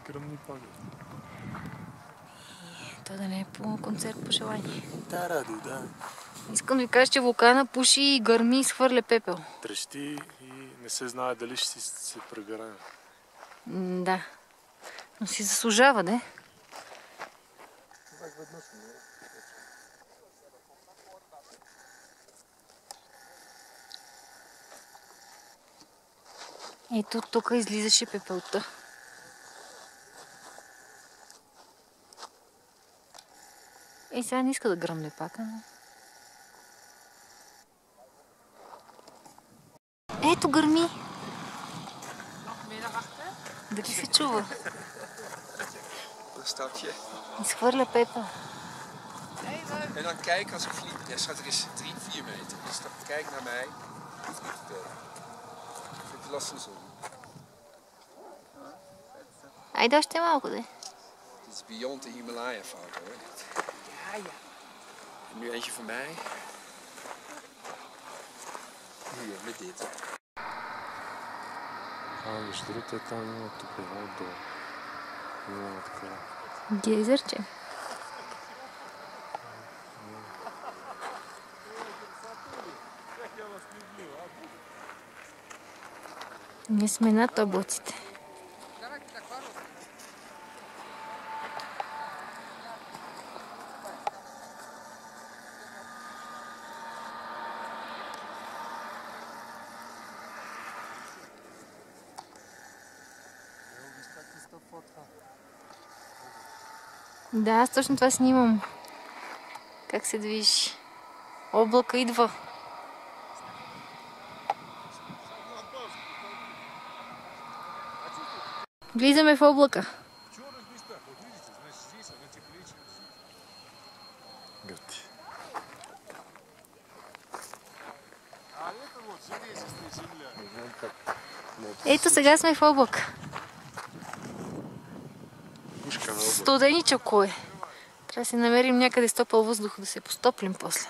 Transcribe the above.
Гръмни пак. То да не е по концерт по желание. Да, Радо, да. Искам да ви кажа, че вулкана пуши и гърми и схвърля пепел. Трещи и не се знае дали ще си се прегърне. Да. Но си заслужава, не? Ето тук излизаше пепелта. Сега не иска да гръмне пак, но... Ето гърми! Дали се чува? Изхвърля пепел. En dan kijk als ik vlieg. Ja, schat, er is 3-4 meter. Dus dan kijk naar mij. Hoeft niet te tellen. Ik vind het lastig zo. Айде още малко, де. Dit is beyond de Himalaya-foto, hoor. Ja, ja. En nu eentje van mij. Hier, met dit. Между другото там има топлина долу. Има така. Гейзерче. Ние сме над облаците. Да, аз точно това снимам. Как се движи. Облака идва. Влизаме в облака. Гъти. Ето сега сме в облака. Студеничко е. Трябва да си намерим някъде с топъл въздух да се постоплим после.